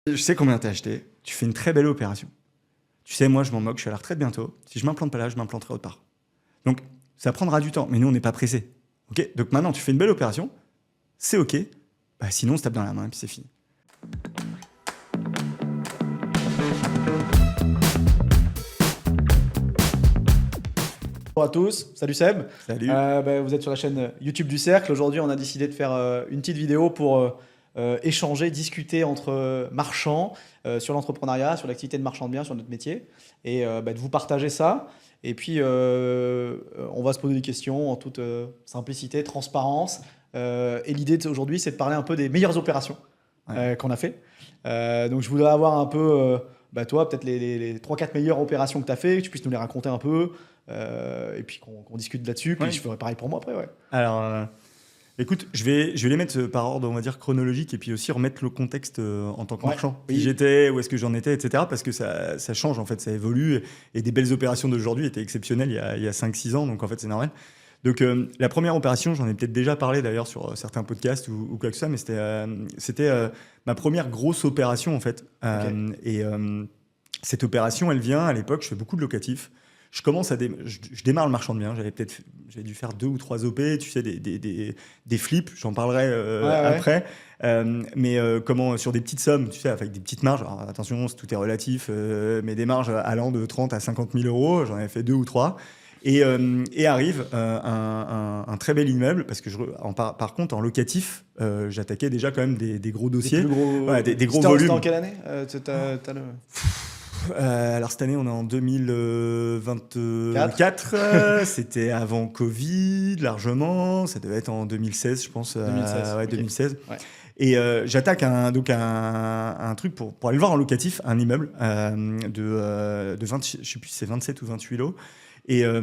Je sais combien t'as acheté, tu fais une très belle opération. Tu sais, moi, je m'en moque, je suis à la retraite bientôt. Si je m'implante pas là, je m'implanterai autre part. Donc, ça prendra du temps, mais nous, on n'est pas pressés. Ok. Donc maintenant, tu fais une belle opération, c'est ok. Bah, sinon, on se tape dans la main et puis c'est fini. Bonjour à tous, salut Seb. Salut. Vous êtes sur la chaîne YouTube du Cercle. Aujourd'hui, on a décidé de faire une petite vidéo pour échanger, discuter entre marchands sur l'entrepreneuriat, sur l'activité de marchand de biens, sur notre métier, et de vous partager ça. Et puis, on va se poser des questions en toute simplicité, transparence. Et l'idée aujourd'hui, c'est de parler un peu des meilleures opérations qu'on a fait. Donc, je voudrais avoir un peu, toi, peut-être les 3-4 meilleures opérations que tu as fait, que tu puisses nous les raconter un peu. Et puis qu'on discute là-dessus, puis Ouais. je ferai pareil pour moi après. Ouais. Alors, écoute, je vais les mettre par ordre, on va dire, chronologique, et puis aussi remettre le contexte en tant que marchand. Oui. Qui j'étais, où est-ce que j'en étais, etc. Parce que ça change, en fait, ça évolue. Et des belles opérations d'aujourd'hui étaient exceptionnelles il y a 5-6 ans, donc en fait, c'est normal. Donc, la première opération, j'en ai peut-être déjà parlé d'ailleurs sur certains podcasts ou quoi que ce soit, mais c'était ma première grosse opération, en fait. Et cette opération, elle vient, à l'époque, je fais beaucoup de locatifs. Je commence je démarre le marchand de biens. J'avais dû faire 2 ou 3 OP, tu sais, des flips. J'en parlerai après. Comment sur des petites sommes, tu sais, avec des petites marges. Alors, attention, tout est relatif, mais des marges allant de 30 à 50 000 euros. J'en avais fait 2 ou 3. Et arrive un très bel immeuble, parce que par contre, en locatif, j'attaquais déjà quand même des gros dossiers. Des gros volumes. C'était en quelle année Alors cette année, on est en 2024. C'était avant Covid, largement. Ça devait être en 2016, je pense. 2016. Ouais, Okay. 2016. Ouais. Et j'attaque un truc pour aller le voir en locatif, un immeuble de 20, je sais plus si c'est 27 ou 28 lots. Et je vais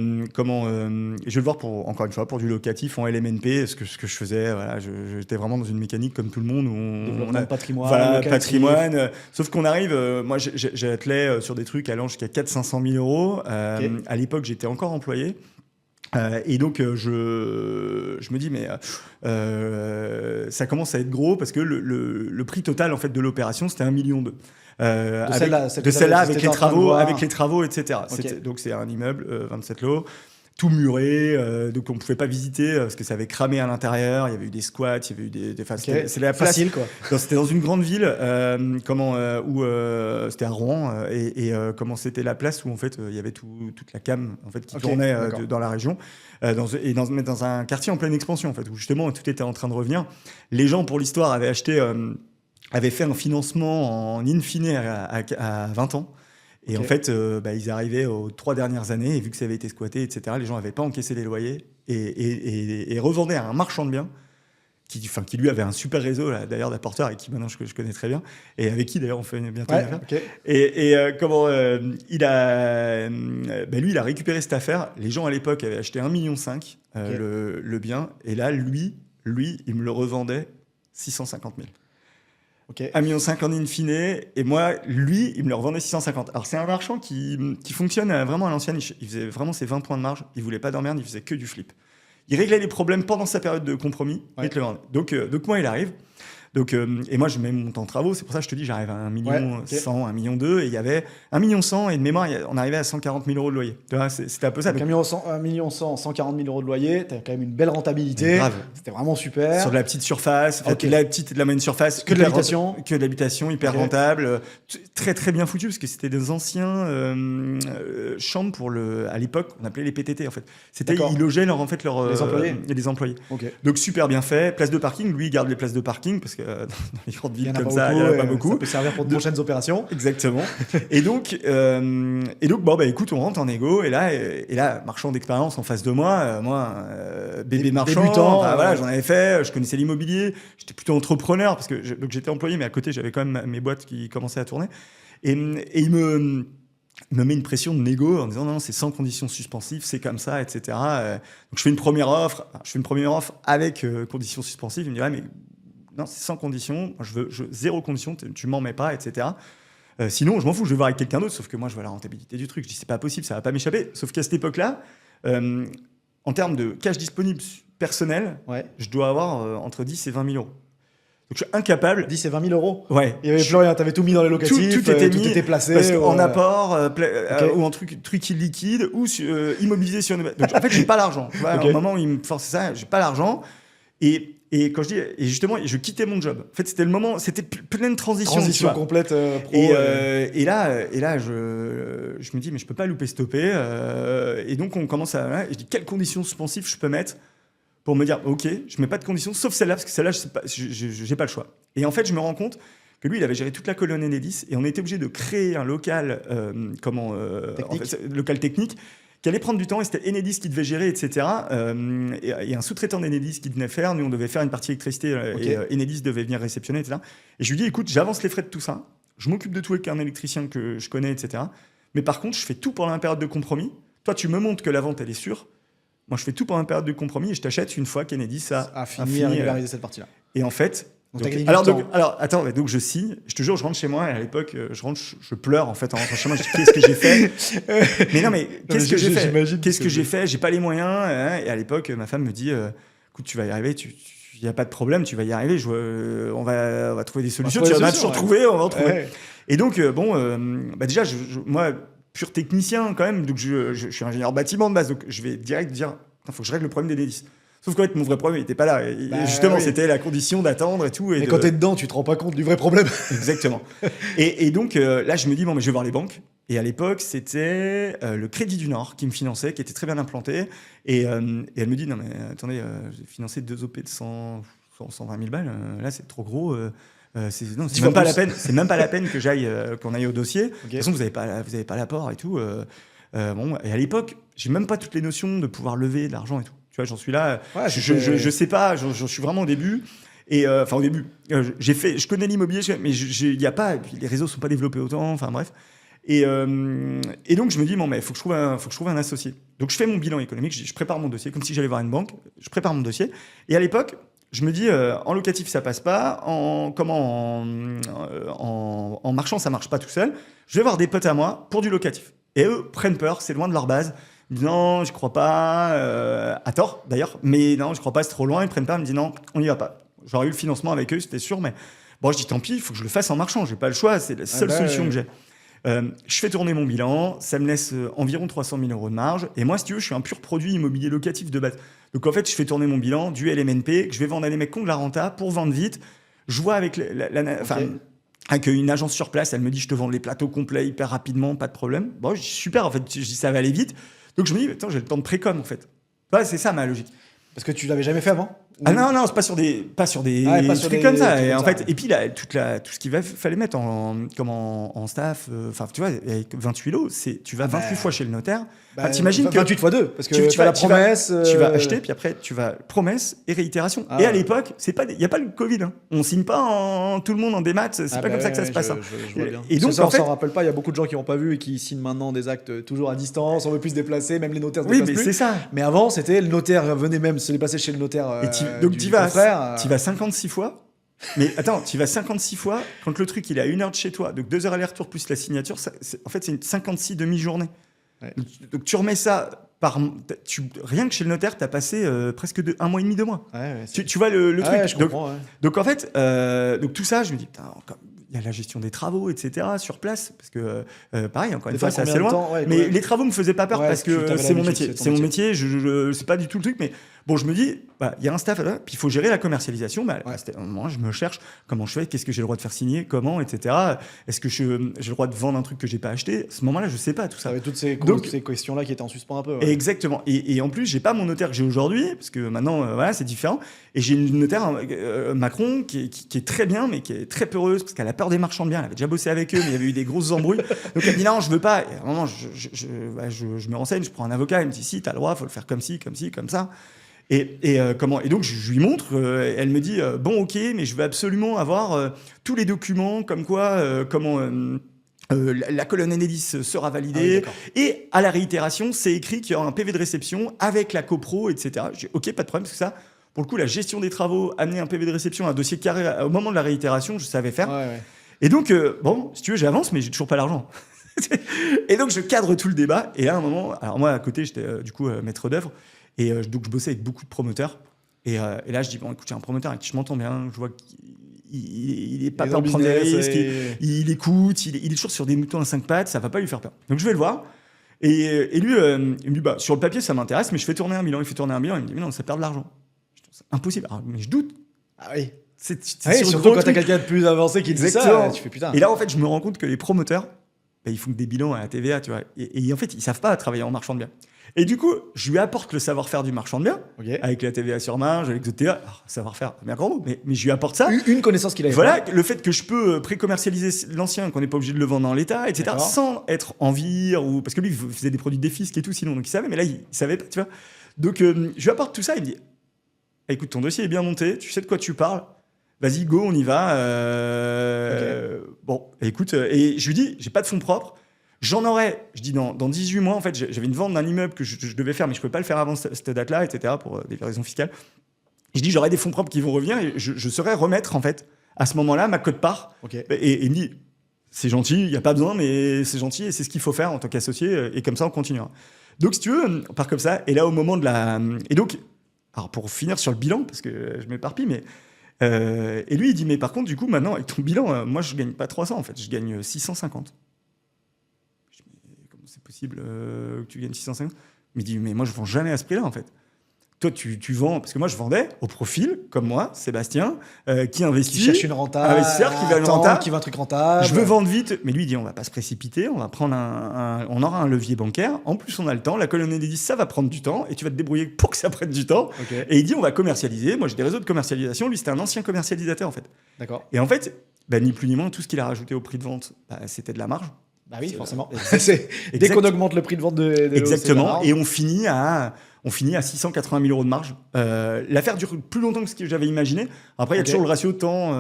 le voir encore une fois pour du locatif en LMNP, ce que je faisais. Voilà, j'étais vraiment dans une mécanique comme tout le monde où on a patrimoine. voilà, patrimoine. Sauf qu'on arrive, moi j'attelais sur des trucs allant jusqu'à 400-500 000 euros. À l'époque, j'étais encore employé. Et donc je me dis mais ça commence à être gros, parce que le prix total en fait de l'opération, c'était 1,2 million. De celle-là avec les travaux, etc. Okay. Donc c'est un immeuble 27 lots, tout muré, donc on ne pouvait pas visiter parce que ça avait cramé à l'intérieur. Il y avait eu des squats, il y avait eu des c'est la place. Facile, quoi. C'était dans une grande ville, où c'était à Rouen, et comment c'était la place où en fait il y avait toute la cam en fait qui tournait dans la région, dans un quartier en pleine expansion en fait, où justement tout était en train de revenir. Les gens, pour l'histoire, avaient fait un financement en in fine à 20 ans. Et en fait, ils arrivaient aux 3 dernières années, et vu que ça avait été squatté, etc., les gens n'avaient pas encaissé les loyers et revendaient à un marchand de biens qui lui avait un super réseau là, d'ailleurs d'apporteurs, et qui maintenant je connais très bien, et avec qui d'ailleurs on fait bientôt une affaire. Okay. Lui, il a récupéré cette affaire. Les gens à l'époque avaient acheté 1,5 million le bien, et là lui, il me le revendait 650 000. 1,5 million en in fine, et moi, lui, il me le revendait 650. Alors, c'est un marchand qui fonctionne vraiment à l'ancienne. Il faisait vraiment ses 20 points de marge. Il voulait pas dormir, il faisait que du flip. Il réglait les problèmes pendant sa période de compromis, et te le vendait. Donc moi, il arrive. Et moi, je mets mon temps de travaux. C'est pour ça que je te dis, j'arrive à 1,1 million, 1,2 million, et il y avait 1,1 million, et de mémoire, on arrivait à 140 000 euros de loyer. Tu vois, c'était un peu ça. Donc 1,1 million, 140 000 euros de loyer, tu as quand même une belle rentabilité. Grave. C'était vraiment super. Sur de la petite surface, la moyenne surface. Que de l'habitation. Que de l'habitation, hyper rentable. Très très bien foutu, parce que c'était des anciens chambres à l'époque, on appelait les PTT en fait. Ils logeaient les employés. Donc super bien fait. Place de parking, lui il garde les places de parking, parce que dans les grandes villes comme ça, il n'y en a pas beaucoup. Ça peut servir pour de prochaines opérations. Exactement. et donc, écoute, on rentre en égo, et là, marchand d'expérience en face de moi, bébé marchand, débutant, j'en avais fait, je connaissais l'immobilier, j'étais plutôt entrepreneur, parce que donc j'étais employé, mais à côté, j'avais quand même mes boîtes qui commençaient à tourner. Et il me met une pression de négo en disant non, c'est sans conditions suspensives, c'est comme ça, etc. Donc je fais une première offre avec conditions suspensives. Il me dit ouais, mais non, c'est sans condition, je veux zéro condition, tu m'en mets pas, etc. Sinon, je m'en fous, je vais voir avec quelqu'un d'autre, sauf que moi, je vois la rentabilité du truc. Je dis, c'est pas possible, ça va pas m'échapper. Sauf qu'à cette époque-là, en termes de cash disponible personnel, je dois avoir entre 10 et 20 000 euros. Donc je suis incapable. 10 et 20 000 euros. Ouais. Il y avait plus rien, t'avais tout mis dans les locatifs, Tout était mis, tout était placé. parce en apport, Ok. ou en truc illiquide, ou immobilisé sur une... Donc en fait, j'ai pas l'argent. Tu vois, Ok. au moment où il me forçait ça, j'ai pas l'argent. Et quand je dis... Et justement, je quittais mon job. En fait, c'était le moment... C'était pleine transition. tu Transition vois. complète pro. Et là, je me dis, mais je peux pas louper stopper. Et donc, on commence à... Et je dis, quelles conditions suspensives je peux mettre pour me dire, ok, je mets pas de conditions, sauf celle-là, parce que celle-là, j'ai pas le choix. Et en fait, je me rends compte que lui, il avait géré toute la colonne Enedis, et on était obligé de créer un local, local technique, qui allait prendre du temps, et c'était Enedis qui devait gérer, etc. Et un sous-traitant d'Enedis qui venait faire, nous, on devait faire une partie électricité, et Enedis devait venir réceptionner, etc. Et je lui dis, écoute, j'avance les frais de tout ça, je m'occupe de tout avec un électricien que je connais, etc. Mais par contre, je fais tout pendant la période de compromis. Toi, tu me montres que la vente, elle est sûre. Moi, je fais tout pendant une période de compromis et je t'achète une fois qu'Enedis a fini à régulariser cette partie-là. Et en fait... Donc, t'as gagné du temps. Alors, attends, donc je signe. Je te jure, je rentre chez moi et à l'époque, je rentre, je pleure en fait en rentrant chez moi. Je dis, qu'est-ce que j'ai fait? Mais non, mais qu'est-ce que j'ai fait? Qu'est-ce que j'ai fait? J'ai pas les moyens. Hein, et à l'époque, ma femme me dit, écoute, tu vas y arriver, il n'y a pas de problème, tu vas y arriver. On va trouver des solutions. Tu en as toujours trouvé, on va en trouver. Ouais. Et donc, déjà, moi, pur technicien quand même, donc je suis ingénieur bâtiment de base, donc je vais direct dire, il faut que je règle le problème d'Enedis. Sauf qu'en fait, mon vrai problème, il n'était pas là. Justement, c'était la condition d'attendre et tout. Et quand t'es dedans, tu te rends pas compte du vrai problème. Exactement. Et donc, là, je me dis, bon, mais je vais voir les banques. Et à l'époque, c'était le Crédit du Nord qui me finançait, qui était très bien implanté. Et elle me dit, non, mais attendez, j'ai financé 2 OP de 120 000 balles. Là, c'est trop gros. C'est même pas la peine. C'est même pas la peine que qu'on aille au dossier. Okay. De toute façon, vous avez pas l'apport et tout. Et à l'époque, j'ai même pas toutes les notions de pouvoir lever de l'argent et tout. Tu vois, j'en suis là. Ouais, je sais pas. J'en suis vraiment au début. Et enfin au début, je connais l'immobilier, mais il y a pas. Les réseaux sont pas développés autant. Enfin bref. Et donc je me dis bon, mais il faut que je trouve un associé. Donc je fais mon bilan économique. Je prépare mon dossier comme si j'allais voir une banque. Je prépare mon dossier. Et à l'époque, je me dis, en locatif, ça passe pas. En marchand, ça marche pas tout seul. Je vais voir des potes à moi pour du locatif. Et eux prennent peur, c'est loin de leur base. Ils me disent non, je crois pas. À tort, d'ailleurs. Mais non, je crois pas, c'est trop loin. Ils prennent pas, ils me disent non, on y va pas. J'aurais eu le financement avec eux, c'était sûr. Mais bon, je dis tant pis, il faut que je le fasse en marchand. J'ai pas le choix, c'est la seule solution que j'ai. Je fais tourner mon bilan, ça me laisse environ 300 000 euros de marge. Et moi, si tu veux, je suis un pur produit immobilier locatif de base. Donc en fait, je fais tourner mon bilan, du LMNP, que je vais vendre à des mecs qui ont de la renta pour vendre vite. Je vois avec, avec une agence sur place, elle me dit je te vends les plateaux complets hyper rapidement, pas de problème. Bon, je dis super, en fait, je dis ça va aller vite. Donc je me dis, attends, j'ai le temps de précom en fait. Ouais, c'est ça ma logique. Parce que tu l'avais jamais fait avant? Ah non, c'est pas sur des trucs comme ça. Et en fait, et puis là, tout ce qu'il fallait mettre en staff, enfin tu vois, avec 28 lots, tu vas 28 fois chez le notaire. T'imagines que 28 fois 2, parce que tu as la promesse. Tu vas acheter, puis après tu vas promesse et réitération. Et à l'époque, il n'y a pas le Covid. Hein. On signe pas tout le monde en démat, c'est pas comme ça que ça se passe. Je vois bien. Et donc ça, on s'en rappelle pas. Il y a beaucoup de gens qui n'ont pas vu et qui signent maintenant des actes toujours à distance. On veut plus se déplacer, même les notaires se déplacent plus. Oui, mais c'est ça. Mais avant, c'était le notaire venait même se déplacer chez le notaire. Donc tu vas 56 fois. Mais attends, tu vas 56 fois quand le truc il est à 1 heure de chez toi, donc 2 heures aller-retour plus la signature, en fait c'est une 56 demi-journées. Ouais. Donc tu remets ça rien que chez le notaire, tu as passé presque 1 mois et demi, 2 mois. Ouais, tu vois le truc. Je comprends, donc en fait, donc tout ça, je me dis, putain, il y a la gestion des travaux, etc. sur place, parce que pareil, encore une fois, c'est assez loin. Mais les travaux me faisaient pas peur parce que c'est mon métier. C'est mon métier, c'est pas du tout le truc, mais bon, je me dis, il y a un staff là, puis il faut gérer la commercialisation. Moi, je me cherche comment je fais, qu'est-ce que j'ai le droit de faire signer, comment, etc. Est-ce que j'ai le droit de vendre un truc que j'ai pas acheté? À ce moment-là, je sais pas tout ça. Avec toutes ces questions-là qui étaient en suspens un peu. Ouais. Exactement. Et en plus, j'ai pas mon notaire que j'ai aujourd'hui, parce que maintenant, c'est différent. Et j'ai une notaire, Macron, qui est très bien, mais qui est très peureuse, parce qu'elle a peur des marchands de biens. Elle avait déjà bossé avec eux, mais il y avait eu des grosses embrouilles. Donc elle me dit non, je veux pas. Et à un moment, je me renseigne, je prends un avocat, il me dit si, t'as le droit, faut le faire comme ci, comme ci, comme ça. Et donc je lui montre, elle me dit bon ok, mais je veux absolument avoir tous les documents comme quoi la colonne Enedis sera validée et à la réitération c'est écrit qu'il y aura un PV de réception avec la copro, etc. J'ai dit, ok, pas de problème, parce que ça pour le coup la gestion des travaux, amener un PV de réception, un dossier carré au moment de la réitération, je savais faire. Ouais. Et donc bon, si tu veux, j'avance, mais j'ai toujours pas l'argent. Et donc je cadre tout le débat. Et là, à un moment, alors moi à côté j'étais du coup maître d'œuvre. Et donc, je bossais avec beaucoup de promoteurs. Et là, je dis, bon, écoute, j'ai un promoteur avec qui je m'entends bien. Je vois qu'il il est pas Il est peur dans de le prendre des business risques, et- il écoute, il est toujours sur des moutons à 5 pattes, ça va pas lui faire peur. Donc je vais le voir. Et lui, il me dit, bah, sur le papier, ça m'intéresse, mais je fais tourner un bilan. Il fait tourner un bilan, il me dit, mais non, ça perd de l'argent. Je dis, c'est impossible. Alors, mais je doute. Ah oui. C'est Ah oui, sur le surtout gros quand t'as truc. quelqu'un de plus avancé qui te dit ça, Exactement. tu fais putain. Et là, en fait, je me rends compte que les promoteurs, bah, ils font que des bilans à la TVA, tu vois. Et en fait, ils savent pas travailler en marchand de biens. Et du coup, je lui apporte le savoir-faire du marchand de biens, Ok. avec la TVA sur marge, avec le TVA. Alors, savoir-faire, bien grand mot, mais je lui apporte ça. Une connaissance qu'il avait. Voilà, pas. le fait que je peux pré-commercialiser l'ancien, qu'on n'est pas obligé de le vendre en l'état, etc., D'accord. sans être en vire, ou parce que lui, il faisait des produits défisques et tout, sinon, donc il savait, mais là, il savait pas, tu vois. Donc, je lui apporte tout ça, il me dit, écoute, ton dossier est bien monté, tu sais de quoi tu parles, vas-y, go, on y va. Bon, écoute, et je lui dis, j'ai pas de fonds propres, j'en aurais, je dis, dans 18 mois, en fait, j'avais une vente d'un immeuble que je devais faire, mais je pouvais pas le faire avant cette date-là, etc., pour des raisons fiscales. Je dis, j'aurai des fonds propres qui vont revenir et je saurais remettre, en fait, à ce moment-là, ma cote-part. Ok. Et il me dit, c'est gentil, il n'y a pas besoin, mais c'est gentil et c'est ce qu'il faut faire en tant qu'associé, et comme ça, on continuera. Donc, si tu veux, on part comme ça. Et là, au moment de la. Et donc, alors pour finir sur le bilan, parce que je m'éparpille, mais. Et lui, il dit, mais par contre, du coup, maintenant, avec ton bilan, moi, je gagne pas 300, en fait, je gagne 650. Je dis, mais comment c'est possible que tu gagnes 650? Mais il dit, mais moi, je vends jamais à ce prix-là, en fait. Toi, tu vends, parce que moi, je vendais au profil, comme moi, Sébastien, qui investit. Qui cherche une rentable. Investisseur qui veut une rentable. Qui veut un truc rentable. Je veux vendre vite, mais lui il dit on va pas se précipiter, on va prendre on aura un levier bancaire. En plus on a le temps. La colonne dit ça va prendre du temps et tu vas te débrouiller pour que ça prenne du temps. Ok. Et il dit on va commercialiser. Moi j'ai des réseaux de commercialisation. Lui c'était un ancien commercialisateur en fait. D'accord. Et en fait, bah, ni plus ni moins tout ce qu'il a rajouté au prix de vente, bah, c'était de la marge. Bah oui, C'est- forcément. exact- Dès qu'on augmente le prix de vente de l'eau, c'est de la Exactement. marge. Et on finit à 680 000 euros de marge. L'affaire dure plus longtemps que ce que j'avais imaginé. Après, il y a Ok. toujours le ratio de temps.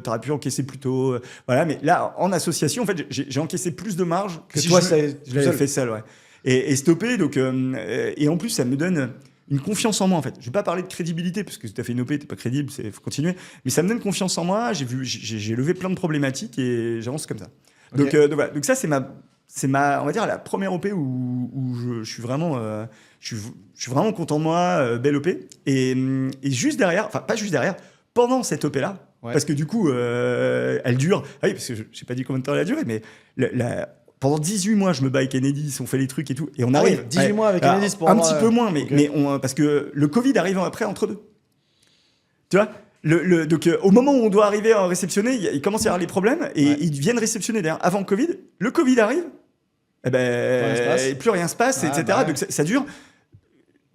Tu aurais pu encaisser plus tôt. Voilà. Mais là, en association, en fait, j'ai encaissé plus de marge Que si toi, je l'avais seul. fait seul. Ouais. Et stoppé. Donc, et en plus, ça me donne une confiance en moi, en fait. Je vais pas parler de crédibilité, parce que si tu as fait une OP, tu n'es pas crédible, il faut continuer. Mais ça me donne confiance en moi. J'ai levé plein de problématiques et j'avance comme ça. Ok. Donc voilà. Donc ça, c'est ma, on va dire, la première OP où je suis vraiment, je suis vraiment content de moi, belle OP. Et juste derrière, enfin pas juste derrière, pendant cette OP là, Ouais. parce que du coup, elle dure. Ah oui, parce que je n'ai pas dit combien de temps elle a duré, mais pendant 18 mois, je me bats avec Enedis, on fait les trucs et tout, et on Ah oui, arrive. 18 mois avec Alors, Enedis pour un moi, petit peu moins, mais, ok. parce que le Covid arrive après entre deux. Tu vois. Donc, au moment où on doit arriver à réceptionner, il commence à y avoir les problèmes et Ouais. ils viennent réceptionner d'ailleurs avant le Covid. Le Covid arrive, eh Plus rien se passe. ben, plus rien se passe, Ah, etc. bah ouais. Donc ça dure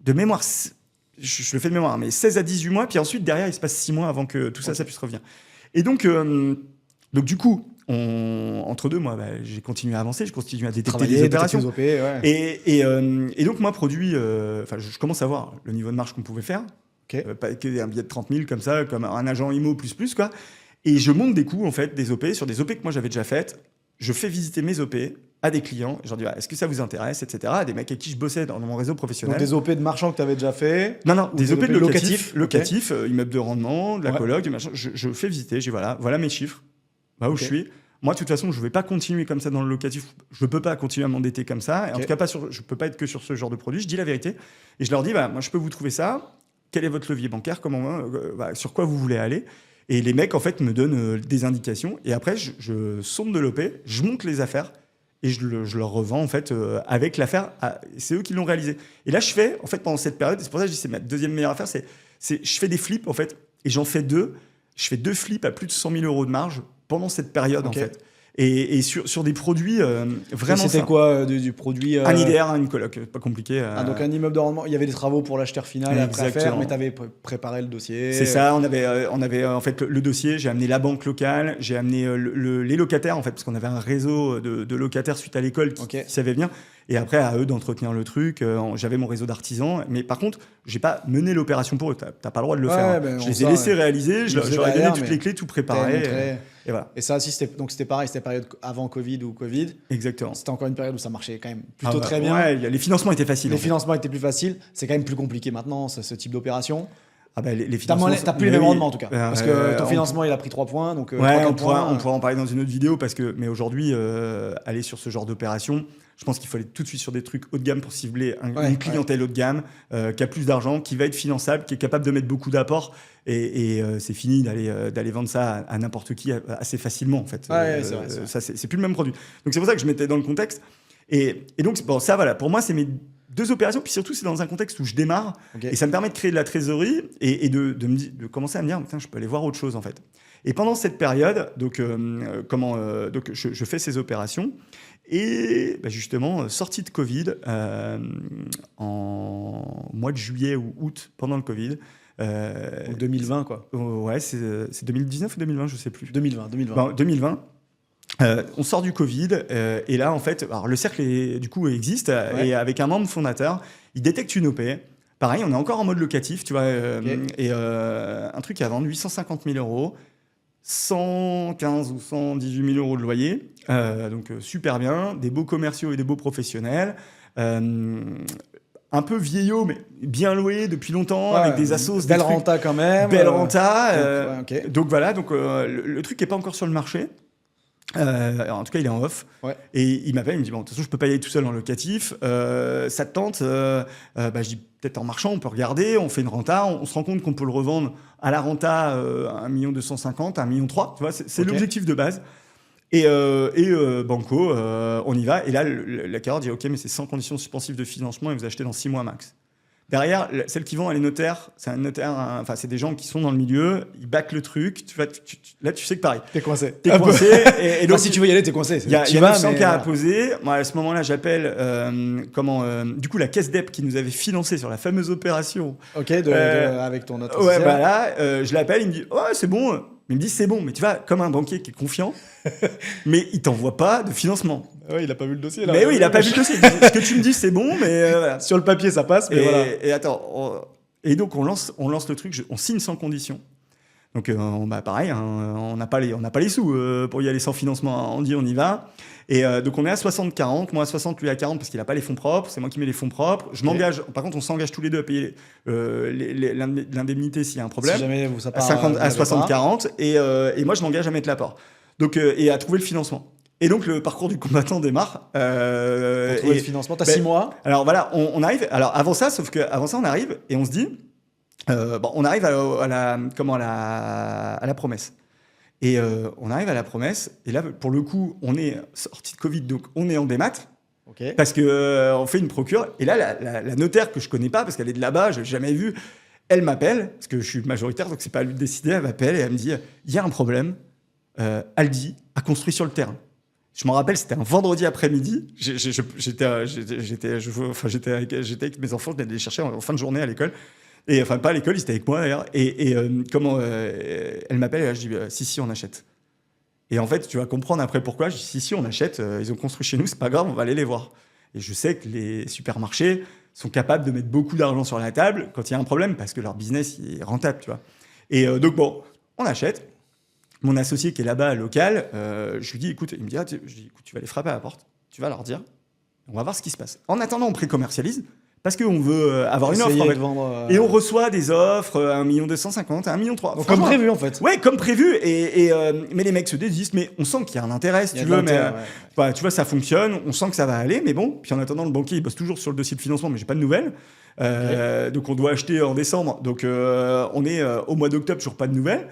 de mémoire, je le fais de mémoire, mais 16 à 18 mois, puis ensuite derrière il se passe 6 mois avant que tout ça puisse revenir. Et donc du coup, entre deux, moi, bah, j'ai continué à avancer, je continue à détecter des opérations. OP, ouais. Et donc, moi, produit, je commence à voir le niveau de marge qu'on pouvait faire. Ok. Pas un billet de 30 000 comme ça, comme un agent IMO plus, quoi. Et je monte des coûts, en fait, des OP, sur des OP que moi j'avais déjà faites. Je fais visiter mes OP à des clients. Je leur dis, est-ce que ça vous intéresse, etc. À des mecs avec qui je bossais dans mon réseau professionnel. Donc des OP de marchand que tu avais déjà fait. Non, Ou des OP de locatifs. locatifs, immeubles de rendement, de la Ouais. coloc, du machin. Je fais visiter, je dis, voilà mes chiffres, où Ok. je suis. Moi, de toute façon, je ne vais pas continuer comme ça dans le locatif. Je ne peux pas continuer à m'endetter comme ça. Et en Ok. tout cas, je ne peux pas être que sur ce genre de produit. Je dis la vérité. Et je leur dis, moi, je peux vous trouver ça. Quel est votre levier bancaire? Sur quoi vous voulez aller? Et les mecs, en fait, me donnent des indications. Et après, je sonde de l'OP, je monte les affaires et je leur revends, en fait, avec l'affaire. C'est eux qui l'ont réalisé. Et là, je fais, en fait, pendant cette période, c'est pour ça que je dis c'est ma deuxième meilleure affaire, je fais des flips, en fait, et j'en fais deux. Je fais 2 flips à plus de 100 000 euros de marge pendant cette période, Ok. en fait. Et sur des produits vraiment C'était simples. quoi du produit Un IDR, une coloc, pas compliqué. donc un immeuble de rendement. Il y avait des travaux pour l'acheteur final après à faire, Exactement. mais tu avais préparé le dossier. C'est ça, on avait en fait le dossier, j'ai amené la banque locale, j'ai amené les locataires en fait, parce qu'on avait un réseau de locataires suite à l'école qui savaient venir, et après à eux d'entretenir le truc, j'avais mon réseau d'artisans, mais par contre, j'ai pas mené l'opération pour eux, t'as pas le droit de le faire. Hein. Ben, Je les ai laissés réaliser, je leur ai donné toutes mais les clés, tout t'avais préparé, montré. et voilà. Et ça aussi, c'était pareil, c'était période avant Covid ou Covid. Exactement. C'était encore une période où ça marchait quand même plutôt très bien. Ouais, les financements étaient faciles. Les en fait. financements étaient plus faciles. C'est quand même plus compliqué maintenant, ce type d'opération. Ah bah, les financements... T'as plus les mêmes rendements en tout cas. Parce que ton on- financement, il a pris 3 points. Donc, Ouais, 3-4 on points. pourra en parler dans une autre vidéo mais aujourd'hui, aller sur ce genre d'opération, je pense qu'il faut aller tout de suite sur des trucs haut de gamme pour cibler une clientèle haut de gamme qui a plus d'argent, qui va être finançable, qui est capable de mettre beaucoup d'apports et c'est fini d'aller vendre ça à n'importe qui assez facilement en fait. C'est vrai. Ça, c'est plus le même produit. Donc c'est pour ça que je mettais dans le contexte. Et donc bon, ça voilà, pour moi c'est mes 2 opérations, puis surtout c'est dans un contexte où je démarre et ça me permet de créer de la trésorerie et de commencer à me dire putain, je peux aller voir autre chose en fait. Et pendant cette période, donc je fais ces opérations et bah, justement sortie de Covid en mois de juillet ou août pendant le Covid. Donc 2020 quoi. Ouais, c'est 2019 ou 2020, je sais plus. 2020. Bon, 2020. On sort du Covid et là en fait, alors le cercle du coup existe et avec un membre fondateur, il détecte une OP. Pareil, on est encore en mode locatif, tu vois, et un truc à vendre 850 000 €, 115 ou 118 000 € de loyer, donc super bien, des beaux commerciaux et des beaux professionnels. Un peu vieillot, mais bien loué depuis longtemps, avec des assos. Belle renta quand même. Belle renta. Donc voilà, le truc n'est pas encore sur le marché. En tout cas, il est en off. Ouais. Et il m'appelle, il me dit bon, de toute façon, je peux pas y aller tout seul en locatif. Ça te tente bah, je dis peut-être en marchand, on peut regarder, on fait une renta, on se rend compte qu'on peut le revendre à la renta 1 250 000, 1 million 3. Tu vois, c'est l'objectif de base. Et banco, on y va. Et là, l'acquéreur dit ok, mais c'est sans condition suspensive de financement et vous achetez dans 6 mois max. Derrière, celles qui vont à les notaires, c'est un notaire, enfin, c'est des gens qui sont dans le milieu, ils backent le truc. Là, tu sais que pareil. T'es coincé. Et donc, si tu veux y aller, t'es coincé. Il y a 900 cas à poser. Moi, à ce moment-là, j'appelle du coup la caisse d'EP qui nous avait financé sur la fameuse opération. Ok, avec ton autre. Ouais, bah là, je l'appelle, il me dit ouais, c'est bon. Mais il me dit c'est bon, mais tu vas comme un banquier qui est confiant, mais il t'envoie pas de financement. Ouais, il a pas vu le dossier là. Mais oui, il a pas vu le dossier. Ce que tu me dis, c'est bon, mais voilà. Sur le papier, ça passe, mais voilà. Et attends, et donc on lance le truc, on signe sans condition. Donc bah pareil, hein, on n'a pas les sous pour y aller sans financement. On dit on y va. Et donc on est à 60-40, moi à 60, lui à 40 parce qu'il n'a pas les fonds propres. C'est moi qui mets les fonds propres. Je m'engage. Par contre, on s'engage tous les deux à payer l'indemnité s'il y a un problème. Si jamais ça part à 60-40. Et moi je m'engage à mettre l'apport. Donc et à trouver le financement. Et donc le parcours du combattant démarre. Pour trouver le financement, t'as 6 mois. Alors voilà, on arrive. Alors avant ça, on arrive et on se dit, on arrive à la promesse. Et on arrive à la promesse. Et là, pour le coup, on est sorti de Covid, donc on est en démat. Okay. Parce que on fait une procure. Et là, la notaire que je connais pas, parce qu'elle est de là-bas, je l'ai jamais vue, elle m'appelle parce que je suis majoritaire, donc c'est pas à lui de décider. Elle m'appelle et elle me dit, il y a un problème. Aldi a construit sur le terrain. Je m'en rappelle, c'était un vendredi après-midi. J'étais avec mes enfants, je venais de les chercher en fin de journée à l'école. Et enfin, pas à l'école, ils étaient avec moi d'ailleurs. Elle m'appelle et là, je dis si, on achète. Et en fait, tu vas comprendre après pourquoi. Je dis si, on achète. Ils ont construit chez nous, c'est pas grave, on va aller les voir. Et je sais que les supermarchés sont capables de mettre beaucoup d'argent sur la table quand il y a un problème parce que leur business est rentable, tu vois. Et donc, bon, on achète. Mon associé qui est là-bas, local, je lui dis, écoute, il me dit, écoute, tu vas les frapper à la porte, tu vas leur dire, on va voir ce qui se passe. En attendant, on pré-commercialise, parce qu'on veut avoir une offre. Et on reçoit des offres, 1 250 000, 1 million 3. Donc, comme prévu, en fait. Ouais, comme prévu. Mais les mecs se désistent, mais on sent qu'il y a un intérêt, si tu veux. Mais tu vois, ça fonctionne, on sent que ça va aller, mais bon. Puis en attendant, le banquier, il bosse toujours sur le dossier de financement, mais j'ai pas de nouvelles. Donc on doit acheter en décembre. Donc on est au mois d'octobre, toujours pas de nouvelles.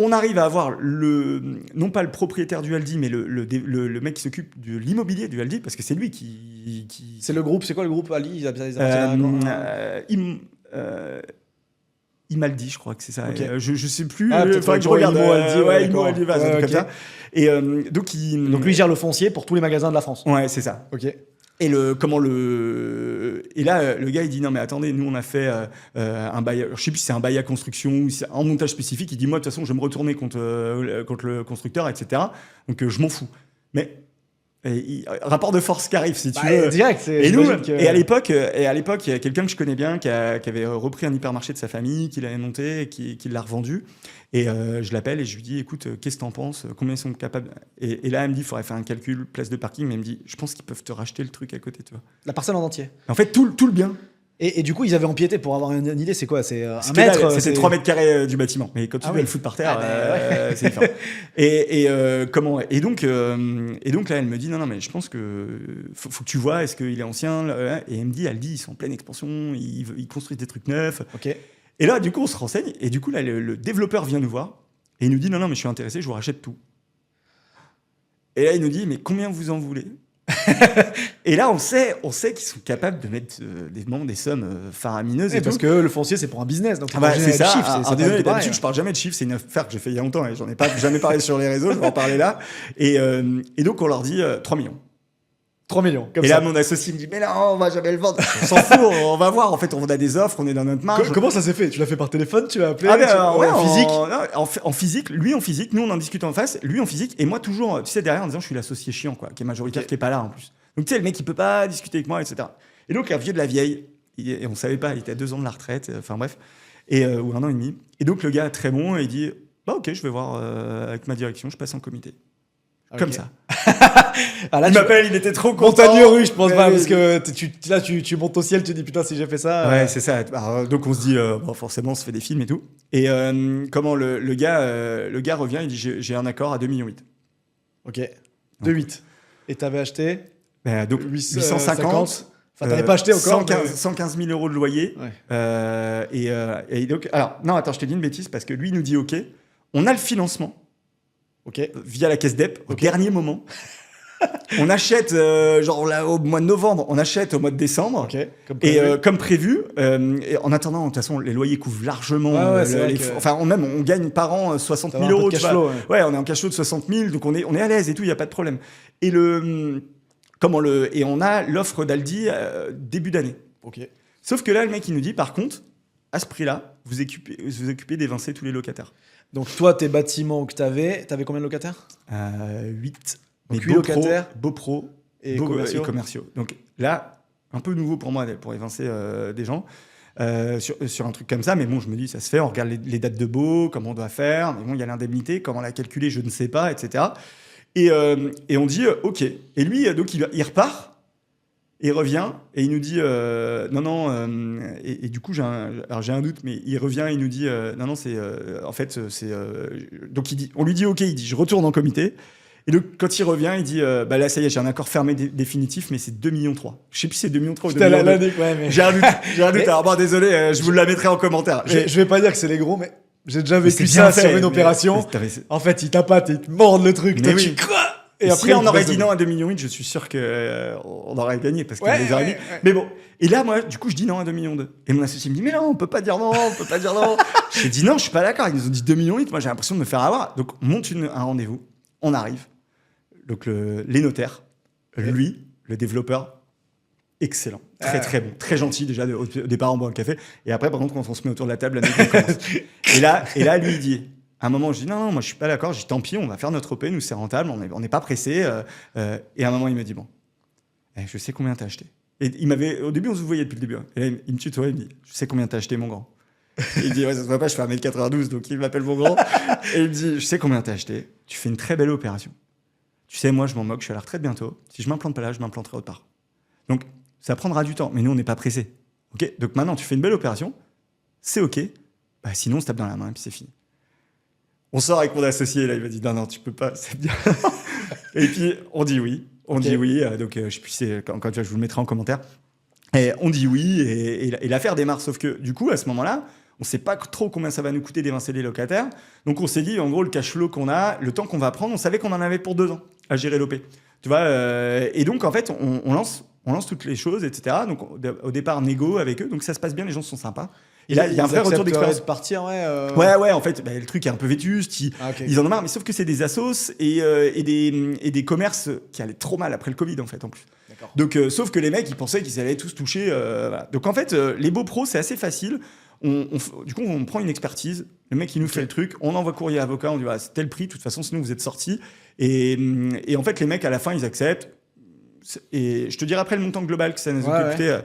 On arrive à avoir non pas le propriétaire du Aldi, mais le mec qui s'occupe de l'immobilier du Aldi, parce que c'est lui qui... C'est le groupe, c'est quoi le groupe Aldi? Imaldi, je crois que c'est ça. Okay. Je sais plus. Peut-être que je regarde. Imo Aldi, comme ça. Et donc lui il gère le foncier pour tous les magasins de la France. Ouais, c'est ça. Ok. Et là, le gars, il dit non, mais attendez, nous, on a fait un bail, je sais plus si c'est un bail à construction ou si c'est un montage spécifique. Il dit, moi, de toute façon, je vais me retourner contre le constructeur, etc. Donc, je m'en fous. Mais rapport de force qui arrive, si tu veux. Direct. Et à l'époque, il y a quelqu'un que je connais bien qui avait repris un hypermarché de sa famille, qui l'avait monté, qui l'a revendu. Et je l'appelle et je lui dis, écoute, qu'est-ce que t'en penses? Combien ils sont capables? Et là, elle me dit, il faudrait faire un calcul, place de parking. Mais elle me dit, je pense qu'ils peuvent te racheter le truc à côté, tu vois. La parcelle en entier. En fait, tout le bien. Et du coup, ils avaient empiété pour avoir une idée. C'est quoi? C'est un Ce qui est là, mètre? c'était 3 mètres carrés du bâtiment. Mais quand tu Ah veux oui. le foutre par terre, Ah, c'est différent. Et donc là, elle me dit non, mais je pense que faut que tu vois, est-ce qu'il est ancien là, et elle me dit, ils sont en pleine expansion, ils construisent des trucs neufs. Ok. Et là, du coup, on se renseigne. Et du coup, là, le développeur vient nous voir et il nous dit non, mais je suis intéressé, je vous rachète tout. Et là, il nous dit mais combien vous en voulez? Et là, on sait qu'ils sont capables de mettre des sommes faramineuses. Parce que le foncier, c'est pour un business. Donc, c'est ça. Chiffres, Alors, désolé, d'habitude, je parle jamais de chiffres. C'est une affaire que j'ai fait il y a longtemps et j'en ai pas jamais parlé sur les réseaux. Je vais en parler là. Et donc, on leur dit 3 millions. 3 millions. Comme et ça. là, mon associé me dit mais non, on va jamais le vendre. On s'en fout, on va voir. En fait, on a des offres, on est dans notre marge. Comment ça s'est fait? Tu l'as fait par téléphone? Tu l'as appelé? En physique? En physique, lui en physique, nous on en discute en face, lui en physique, et moi toujours, tu sais, derrière en disant je suis l'associé chiant, quoi, qui est majoritaire, qui est pas là en plus. Donc tu sais, le mec il peut pas discuter avec moi, etc. Et donc un vieux de la vieille, et on savait pas, il était à 2 ans de la retraite, enfin bref, ou 1 an et demi. Et donc le gars très bon, il dit bah ok, je vais voir avec ma direction, je passe en comité. Comme ça. Là, il m'appelle, il était trop content. Montagne rue, je pense pas, parce que tu montes au ciel, tu dis putain, si j'ai fait ça. Ouais, c'est ça. Alors, donc on se dit, forcément, on se fait des films et tout. Et comment le gars revient, il dit j'ai un accord à 2,8 millions. Ok. 2,8. Et t'avais acheté donc 850. Enfin, t'avais pas acheté encore 115 000 euros de loyer. Ouais. Et donc, alors, non, attends, je te dis une bêtise parce que lui, il nous dit OK, on a le financement. Ok. Via la caisse d'EP, au dernier moment. On achète, genre là, au mois de novembre, on achète au mois de décembre. Ok. Comme prévu. Et en attendant, de toute façon, les loyers couvrent largement. Enfin, on gagne par an 60 000 euros. Cash flow, ouais, on est en cash flow de 60 000, donc on est à l'aise et tout, il n'y a pas de problème. Et on a l'offre d'Aldi début d'année. Ok. Sauf que là, le mec, il nous dit, par contre, à ce prix-là, vous occupez d'évincer tous les locataires. Donc toi, tes bâtiments que t'avais combien de locataires? 8. Donc 8 locataires. Beaux pros et commerciaux. Donc là, un peu nouveau pour moi pour évincer des gens sur un truc comme ça. Mais bon, je me dis, ça se fait. On regarde les dates de baux, comment on doit faire. Mais bon, il y a l'indemnité, comment la calculer, je ne sais pas, etc. Et on dit, OK. Et lui, donc, il repart. Et il revient et il nous dit non, et du coup j'ai un doute, mais il revient et il nous dit non, c'est en fait c'est donc on lui dit OK, il dit je retourne en comité. Et donc quand il revient, il dit là ça y est, j'ai un accord fermé définitif, mais c'est 2,3 millions. Je sais plus si c'est 2,3 millions ou 2 millions. Mais... J'ai un doute. Alors bon, désolé, je vous la mettrai en commentaire. Je vais pas dire que c'est les gros, mais j'ai déjà vécu ça sur une opération. En fait, ils tapatent et ils te mordent le truc. Mais oui. Quoi? Et après, si on aurait dit non à 2,8 millions, je suis sûr qu'on aurait gagné parce qu'il les aurait mis. Mais bon. Et là, moi, du coup, je dis non à 2,2 millions. Et mon associé me dit, mais non, on peut pas dire non, on peut pas dire non. J'ai dit non, je suis pas d'accord. Ils nous ont dit 2,8 millions. Moi, j'ai l'impression de me faire avoir. Donc, on monte un rendez-vous. On arrive. Donc, les notaires, lui, le développeur, excellent. Très bon. Très gentil, déjà, au départ, on boit un café. Et après, par contre, quand on se met autour de la table, la nuit commence. Et là, lui, il dit, à un moment, je dis non, moi je suis pas d'accord. Je dis tant pis, on va faire notre OP, nous c'est rentable, on n'est pas pressé. Et à un moment, il me dit bon, je sais combien t'as acheté. Et au début, on se voyait depuis le début. Et là, il me tutoie, il me dit je sais combien t'as acheté, mon grand. Et il dit ouais, ça se voit pas, je fais 1m92, donc il m'appelle mon grand. Et il me dit je sais combien t'as acheté. Tu fais une très belle opération. Tu sais, moi je m'en moque, je suis à la retraite bientôt. Si je m'implante pas là, je m'implanterai autre part. Donc ça prendra du temps, mais nous on n'est pas pressé. Ok, donc maintenant tu fais une belle opération, c'est ok. Sinon on se tape dans la main et puis c'est fini. On sort avec mon associé, là, il m'a dit non, tu peux pas, c'est bien. Et puis, on dit oui. Dit oui. Donc, je sais plus, quand je vous le mettrai en commentaire. Et on dit oui, et l'affaire démarre. Sauf que, du coup, à ce moment-là, on sait pas trop combien ça va nous coûter d'évincer les locataires. Donc, on s'est dit, en gros, le cash flow qu'on a, le temps qu'on va prendre, on savait qu'on en avait pour 2 ans à gérer l'OP. Tu vois, et donc, en fait, on lance toutes les choses, etc. Donc, au départ, négo avec eux. Donc, ça se passe bien, les gens sont sympas. Et là, il y a un vrai retour d'expérience. De partir, ouais, en fait, le truc est un peu vétuste, ils en ont marre, mais sauf que c'est des assos et des commerces qui allaient trop mal après le Covid, en fait, en plus. D'accord. Donc, sauf que les mecs, ils pensaient qu'ils allaient tous toucher. Voilà. Donc, en fait, les beaux pros, c'est assez facile. Du coup, on prend une expertise, le mec, il nous fait le truc, on envoie courrier à avocat, on dit, c'est tel prix, de toute façon, sinon vous êtes sortis. Et en fait, les mecs, à la fin, ils acceptent. Et je te dirai après le montant global que ça nous a coûté.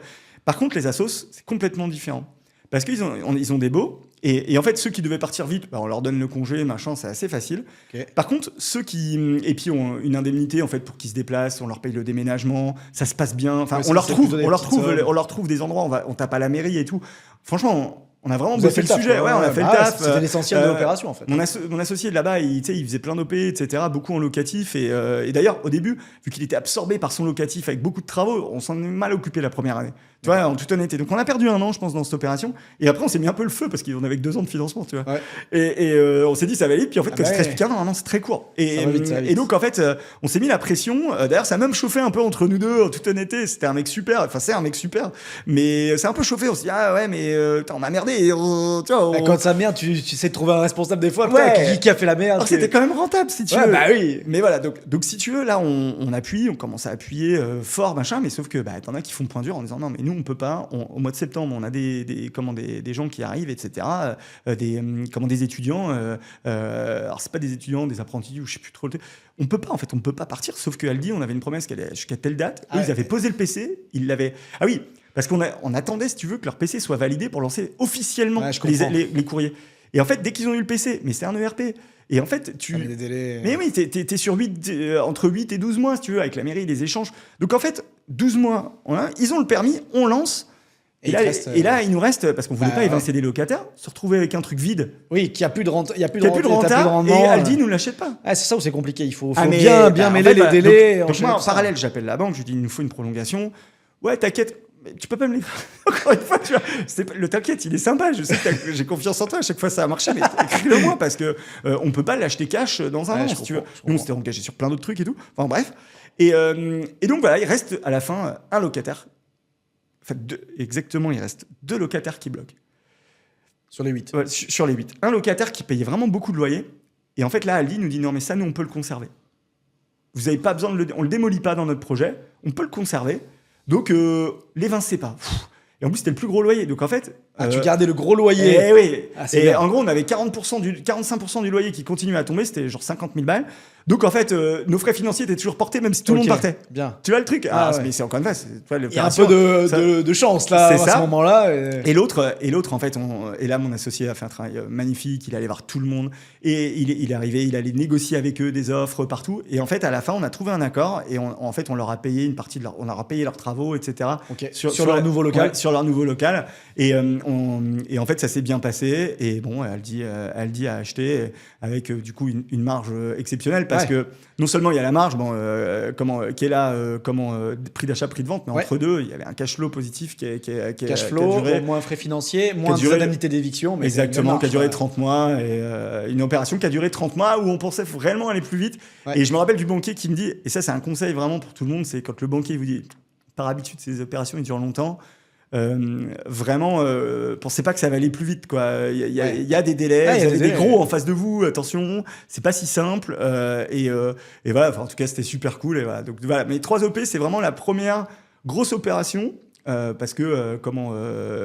Par contre, les assos, c'est complètement différent. Parce qu'ils ont des baux Et en fait, ceux qui devaient partir vite, on leur donne le congé, machin, c'est assez facile. Ok. Par contre, ceux qui et puis ont une indemnité en fait pour qu'ils se déplacent, on leur paye le déménagement, ça se passe bien. Enfin, Ouais, on leur c'est trouve, plutôt des on leur petites trouve, sommes. on leur trouve des endroits. On tape à la mairie et tout. Franchement, on a vraiment Vous avez bossé fait le le taf, sujet. quoi. Ouais, on a fait le Bah, taf. c'était l'essentiel de l'opération, en fait. Mon associé de là-bas, il faisait plein d'OP, etc. Beaucoup en locatif. Et d'ailleurs, au début, vu qu'il était absorbé par son locatif avec beaucoup de travaux, on s'en est mal occupé la première année. Tu vois, en toute honnêteté. Donc on a perdu 1 an, je pense, dans cette opération. Et après, on s'est mis un peu le feu parce qu'on avait que 2 ans de financement, tu vois. Ouais. Et on s'est dit, ça va aller. Puis en fait, Ah quand bah c'est ouais. très expliqué, non, c'est très court. Et, Ça va vite, ça va vite. et donc, en fait, on s'est mis la pression. D'ailleurs, ça a même chauffé un peu entre nous deux, en toute honnêteté. C'était un mec super. Enfin, c'est un mec super. Mais c'est un peu chauffé. On s'est dit, ah ouais, mais on a merdé. Tu vois, Bah, quand ça merde, tu sais de trouver un responsable des fois. Ouais. Putain, qui a fait la merde? alors, c'était quand même rentable, si tu Ouais, veux. bah oui. Mais voilà, donc si tu veux, là, on appuie, on commence à appuyer fort, machin, mais sauf que t'en as qui font point dur en disant non, mais nous, on peut pas. Au mois de septembre, on a des gens qui arrivent, etc. Des étudiants. Alors, c'est pas des étudiants, des apprentis, ou je sais plus trop. On peut pas, en fait, on peut pas partir, sauf que Aldi, on avait une promesse qu'elle allait jusqu'à telle date. Ah Eux, ouais. ils avaient posé le PC, ils l'avaient. Ah oui, parce on attendait, si tu veux, que leur PC soit validé pour lancer officiellement Ouais, je comprends. les courriers. Et en fait, dès qu'ils ont eu le PC, mais c'est un ERP. Et en fait, Ça met des délais. mais oui, t'es sur entre 8 et 12 mois, si tu veux, avec la mairie, les échanges. Donc en fait, 12 mois, ils ont le permis, on lance. Et Et là, il nous reste, parce qu'on voulait bah pas évincer ouais. des locataires, se retrouver avec un truc vide, Oui, qui a plus de rente, il y a plus qui de a plus de rente, t'as plus de rentable, et rendement. Aldi nous l'achète pas. Ah, c'est ça où c'est compliqué. Il faut Ah, mais, bien en mêler fait, les voilà. délais. Donc enchaîner moi, en tout ça. parallèle, j'appelle la banque, je lui dis, il nous faut une prolongation. Ouais, t'inquiète, mais tu peux pas me les. Encore une fois, tu vois, le t'inquiète, il est sympa. Je sais que j'ai confiance en toi. À chaque fois, ça a marché, mais écris-le moi parce que on peut pas l'acheter cash dans un Ouais, an, je si tu veux. comprends, je Nous, on comprends. s'était engagé sur plein d'autres trucs et tout. Enfin bref. Et donc voilà, il reste à la fin un locataire. En fait, exactement, il reste 2 locataires qui bloquent. Sur les 8. Ouais, sur les 8. Un locataire qui payait vraiment beaucoup de loyer. Et en fait, là, Aldi nous dit non, mais ça, nous, on peut le conserver. Vous n'avez pas besoin on le démolit pas dans notre projet. On peut le conserver. Donc, l'évincez pas. Et en plus, c'était le plus gros loyer. Donc, en fait. Tu gardais le gros loyer. Eh oui. Ah, c'est Et bien. en gros, on avait 45% du loyer qui continuait à tomber. C'était genre 50 000 balles. Donc, en fait, nos frais financiers étaient toujours portés, même si tout le monde Ok, partait. Bien. Tu vois le truc? Ah, Alors, ouais. mais c'est encore une fois, tu vois, Il y a un l'opération, peu ça- de chance là, à C'est ce ça. moment-là. Et l'autre, en fait, et là, mon associé a fait un travail magnifique. Il allait voir tout le monde. Et il est arrivé, il allait négocier avec eux des offres partout. Et en fait, à la fin, on a trouvé un accord. Et en fait, on leur a payé une partie on leur a payé leurs travaux, etc. Ok. Sur leur nouveau local. Ouais, sur leur nouveau local. Et en fait, ça s'est bien passé. Et bon, Aldi a acheté avec du coup une marge exceptionnelle parce Ouais. que non seulement il y a la marge, qui est là, prix d'achat, prix de vente, mais Ouais. entre deux, il y avait un cash flow positif qui Cash a flow, duré. moins frais financiers, moins de duré- indemnités d'éviction. Mais Exactement, même qui a duré marge, 30 mois. Et une opération qui a duré 30 mois où on pensait réellement aller plus vite. Ouais. Et je me rappelle du banquier qui me dit, et ça c'est un conseil vraiment pour tout le monde, c'est quand le banquier vous dit, par habitude ces opérations ils durent longtemps, vraiment pensez pas que ça va aller plus vite, quoi. Il y a des délais, Ouais, il y a vous avez des des délais. gros en face de vous, attention, c'est pas si simple. Et voilà, enfin, en tout cas c'était super cool. Et voilà. Donc voilà, mes 3 OP c'est vraiment la première grosse opération. Parce que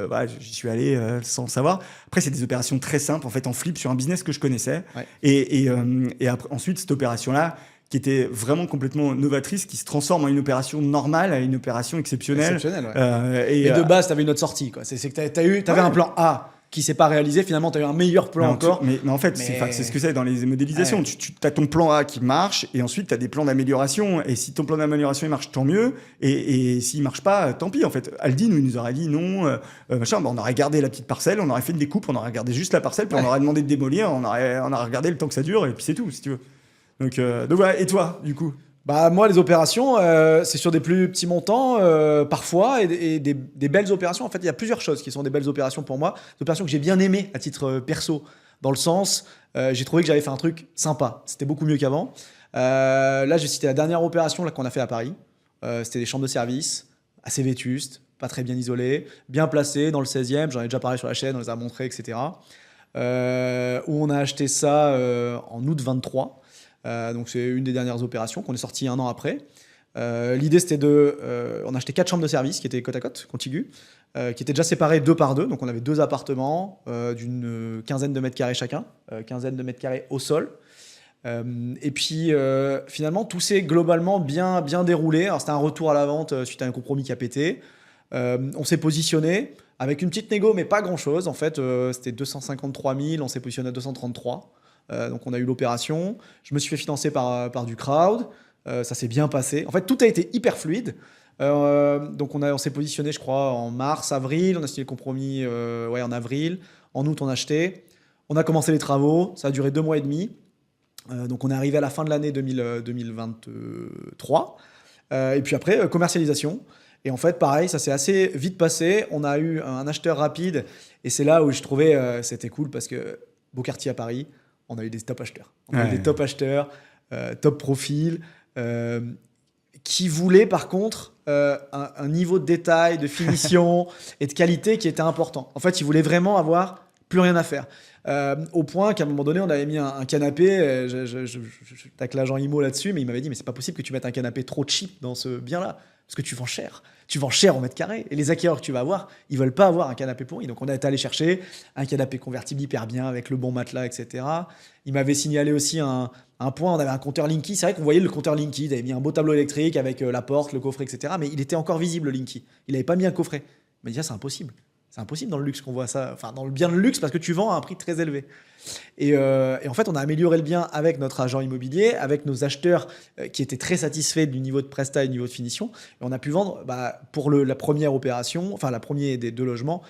voilà, j'y suis allé sans le savoir. Après, c'est des opérations très simples, en fait, en flip sur un business que je connaissais. Ouais. Et après, ensuite, cette opération-là, qui était vraiment complètement novatrice, qui se transforme en une opération normale à une opération exceptionnelle. Exceptionnel, ouais. Et Et de base, tu avais une autre sortie. Quoi. C'est que t'avais Ouais. un plan A qui s'est pas réalisé. Finalement, tu as eu un meilleur plan non, encore. mais en fait, Mais- c'est ce que c'est dans les modélisations. Ouais. Tu as ton plan A qui marche, et ensuite tu as des plans d'amélioration. Et si ton plan d'amélioration il marche, tant mieux. Et s'il marche pas, tant pis. En fait, Aldi nous aurait dit non, machin. On aurait gardé la petite parcelle, on aurait fait une découpe, on aurait gardé juste la parcelle, puis Ouais. on aurait demandé de démolir, on aurait regardé le temps que ça dure, et puis c'est tout, si tu veux. Donc voilà. Et toi, du coup? Bah, moi, les opérations, c'est sur des plus petits montants parfois et des belles opérations. En fait, il y a plusieurs choses qui sont des belles opérations pour moi. Des opérations que j'ai bien aimées à titre perso, dans le sens, j'ai trouvé que j'avais fait un truc sympa. C'était beaucoup mieux qu'avant. Là, j'ai cité la dernière opération là, qu'on a fait à Paris. C'était des chambres de service, assez vétustes, pas très bien isolées, bien placées dans le 16e. J'en ai déjà parlé sur la chaîne, on les a montrées, etc. Où on a acheté ça en août 23. Donc c'est une des dernières opérations qu'on est sorti 1 an après. L'idée c'était on a acheté 4 chambres de service qui étaient côte à côte, contiguës, qui étaient déjà séparées 2 par 2. Donc on avait 2 appartements d'une quinzaine de mètres carrés chacun, quinzaine de mètres carrés au sol. Et puis finalement tout s'est globalement bien déroulé. Alors c'était un retour à la vente suite à un compromis qui a pété. On s'est positionné avec une petite négo, mais pas grand-chose. En fait, c'était 253 000, on s'est positionné à 233. Donc on a eu l'opération. Je me suis fait financer par du crowd. Ça s'est bien passé. En fait, tout a été hyper fluide. Donc on s'est positionné, je crois, en mars, avril. On a signé le compromis en avril. En août, on a acheté. On a commencé les travaux. Ça a duré 2 mois et demi. Donc on est arrivé à la fin de l'année 2023. Et puis après, commercialisation. Et en fait, pareil, ça s'est assez vite passé. On a eu un acheteur rapide. Et c'est là où je trouvais c'était cool parce que Beaucartier à Paris, on a eu des top acheteurs. On a eu des top acheteurs, top profil, qui voulaient par contre un niveau de détail, de finition et de qualité qui était important. En fait, ils voulaient vraiment avoir plus rien à faire. Au point qu'à un moment donné, on avait mis un canapé. Je tacle l'agent IMO là-dessus, mais il m'avait dit mais c'est pas possible que tu mettes un canapé trop cheap dans ce bien-là. Parce que tu vends cher. Tu vends cher au mètre carré. Et les acquéreurs que tu vas avoir, ils veulent pas avoir un canapé pourri. Donc on est allé chercher un canapé convertible hyper bien avec le bon matelas, etc. Il m'avait signalé aussi un point, on avait un compteur Linky. C'est vrai qu'on voyait le compteur Linky. Il avait mis un beau tableau électrique avec la porte, le coffret, etc. Mais il était encore visible, le Linky. Il n'avait pas mis un coffret. Il m'a dit, c'est impossible. C'est impossible dans le luxe qu'on voit ça. Enfin, dans le bien de luxe, parce que tu vends à un prix très élevé. Et en fait, on a amélioré le bien avec notre agent immobilier, avec nos acheteurs qui étaient très satisfaits du niveau de prestat et du niveau de finition. Et on a pu vendre pour la première opération, enfin la première des 2 logements,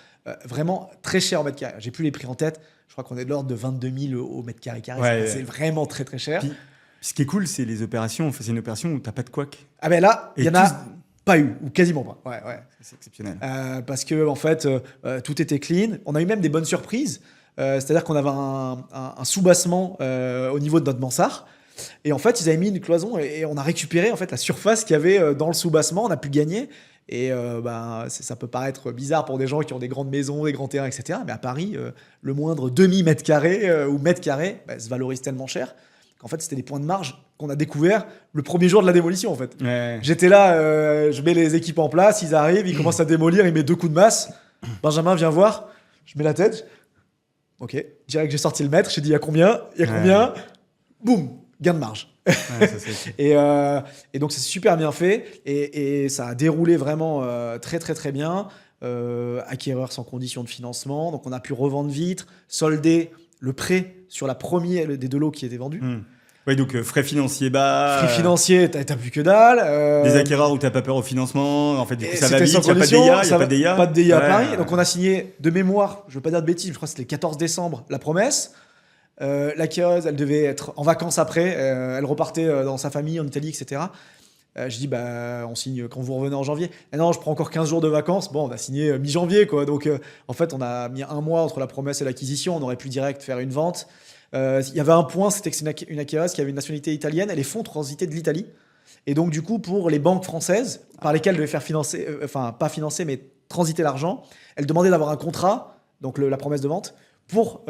vraiment très cher au mètre carré. J'ai plus les prix en tête. Je crois qu'on est de l'ordre de 22 000 au mètre carré. C'est vraiment très très cher. Puis, ce qui est cool, c'est les opérations. C'est une opération où tu n'as pas de couac. Ah ben là, il y en a pas eu, ou quasiment pas. Ouais. C'est exceptionnel. Parce que en fait, tout était clean. On a eu même des bonnes surprises. C'est-à-dire qu'on avait un soubassement au niveau de notre mansard. Et en fait, ils avaient mis une cloison et on a récupéré en fait la surface qu'il y avait dans le soubassement. On a pu gagner. Et ça peut paraître bizarre pour des gens qui ont des grandes maisons, des grands terrains, etc. Mais à Paris, le moindre demi-mètre carré ou mètre carré se valorise tellement cher qu'en fait, c'était des points de marge qu'on a découvert le premier jour de la démolition, en fait. Ouais. J'étais là, je mets les équipes en place, ils arrivent, ils commencent à démolir, ils mettent 2 coups de masse. Benjamin vient voir, je mets la tête. Ok, direct que j'ai sorti le mètre, j'ai dit il y a combien ? Boum, gain de marge. Ouais, ça, et donc c'est super bien fait et ça a déroulé vraiment très très très bien. Acquéreur sans condition de financement, donc on a pu revendre vite, solder le prêt sur la première des 2 lots qui étaient vendus. Oui, donc frais financiers bas. Frais financiers, t'as plus que dalle. Des acquéreurs où t'as pas peur au financement. En fait, du coup, ça va c'était vite, sans il n'y a pas de condition, DIA. Pas de DIA à Ouais. Paris. Donc on a signé de mémoire, je veux pas dire de bêtises, je crois que c'était le 14 décembre, la promesse. L'acquéreuse, elle devait être en vacances après. Elle repartait dans sa famille en Italie, etc. Je dis, on signe quand vous revenez en janvier. Et non, je prends encore 15 jours de vacances. Bon, on a signé mi-janvier, quoi. Donc, en fait, on a mis 1 mois entre la promesse et l'acquisition. On aurait pu direct faire une vente. Il y avait un point, c'était que c'est une acquéreuse qui avait une nationalité italienne. Et les fonds transitaient de l'Italie. Et donc, du coup, pour les banques françaises, par lesquelles elle devait faire financer, pas financer, mais transiter l'argent, elle demandait d'avoir un contrat, donc la promesse de vente, pour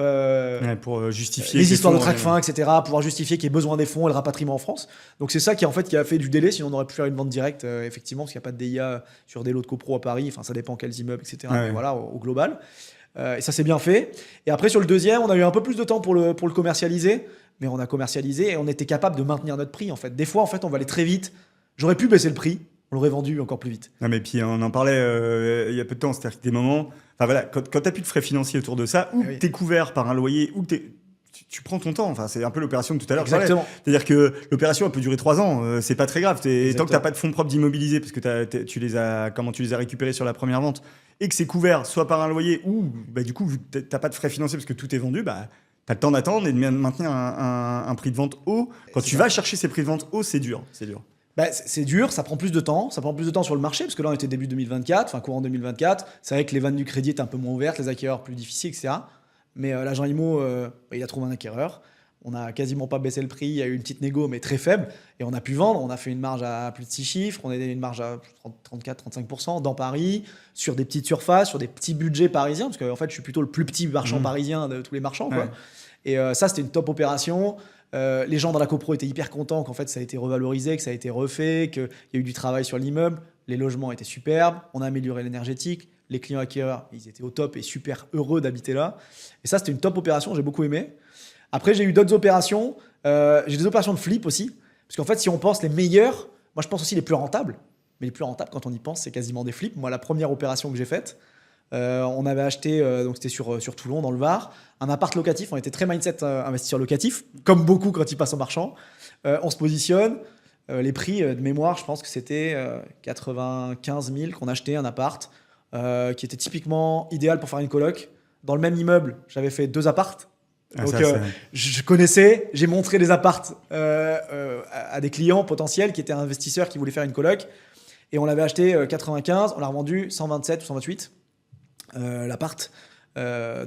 justifier les histoires de fonds, trac-fin, etc., pouvoir justifier qu'il y ait besoin des fonds et le rapatriement en France. Donc c'est ça qui a fait du délai, sinon on aurait pu faire une vente directe, effectivement, parce qu'il n'y a pas de DIA sur des lots de copro à Paris, enfin ça dépend quels immeubles, etc. Ouais. Mais voilà, au global. Et ça s'est bien fait. Et après sur le deuxième, on a eu un peu plus de temps pour le commercialiser, mais on a commercialisé et on était capable de maintenir notre prix en fait. Des fois en fait on va aller très vite, j'aurais pu baisser le prix, on l'aurait vendu encore plus vite. Non, mais puis on en parlait il y a peu de temps, c'est-à-dire que des moments, enfin voilà, quand tu n'as plus de frais financiers autour de ça, ou Oui. tu es couvert par un loyer, ou tu prends ton temps. Enfin, c'est un peu l'opération de tout à l'heure. Exactement. C'est-à-dire que l'opération elle peut durer 3 ans, c'est pas très grave. Tant que Exactement. tu n'as pas de fonds propres d'immobiliser, parce que tu les as récupérés sur la première vente, et que c'est couvert soit par un loyer, ou du coup, vu que tu n'as pas de frais financiers parce que tout est vendu, tu as le temps d'attendre et de maintenir un prix de vente haut. Quand tu vas chercher ces prix de vente hauts, c'est dur. C'est dur. C'est dur, ça prend plus de temps. Ça prend plus de temps sur le marché, parce que là, on était début 2024, enfin courant 2024. C'est vrai que les vannes du crédit étaient un peu moins ouvertes, les acquéreurs plus difficiles, etc. Mais l'agent IMO, il a trouvé un acquéreur. On n'a quasiment pas baissé le prix. Il y a eu une petite négo, mais très faible. Et on a pu vendre. On a fait une marge à plus de 6 chiffres. On a une marge à 34-35% dans Paris, sur des petites surfaces, sur des petits budgets parisiens. Parce qu'en fait, je suis plutôt le plus petit marchand parisien de tous les marchands, quoi. Ouais. Et ça, c'était une top opération. Les gens dans la copro étaient hyper contents qu'en fait ça a été revalorisé, que ça a été refait, qu'il y a eu du travail sur l'immeuble. Les logements étaient superbes, on a amélioré l'énergétique, les clients acquéreurs ils étaient au top et super heureux d'habiter là. Et ça c'était une top opération, j'ai beaucoup aimé. Après j'ai eu d'autres opérations, j'ai des opérations de flip aussi, parce qu'en fait si on pense les meilleurs, moi je pense aussi les plus rentables, mais les plus rentables quand on y pense c'est quasiment des flips. Moi la première opération que j'ai faite, On avait acheté, donc c'était sur Toulon, dans le Var, un appart locatif. On était très mindset investisseur locatif, comme beaucoup quand ils passent au marchand. On se positionne. Les prix de mémoire, je pense que c'était 95 000 qu'on achetait un appart qui était typiquement idéal pour faire une coloc. Dans le même immeuble, j'avais fait 2 apparts. Donc, je connaissais, j'ai montré les apparts à des clients potentiels qui étaient investisseurs qui voulaient faire une coloc. Et on l'avait acheté 95, on l'a revendu 127 ou 128 l'appart.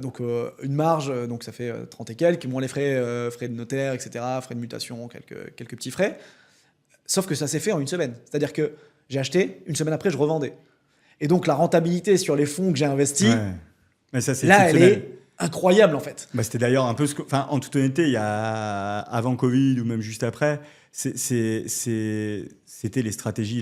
Donc une marge, donc ça fait 30 et quelques, moins les frais de notaire, etc., frais de mutation, quelques petits frais. Sauf que ça s'est fait en une semaine. C'est-à-dire que j'ai acheté, une semaine après, je revendais. Et donc la rentabilité sur les fonds que j'ai investis, mais ça, c'est là, elle est incroyable en fait. Bah, c'était d'ailleurs un peu en toute honnêteté, il y a avant Covid ou même juste après, c'était la stratégie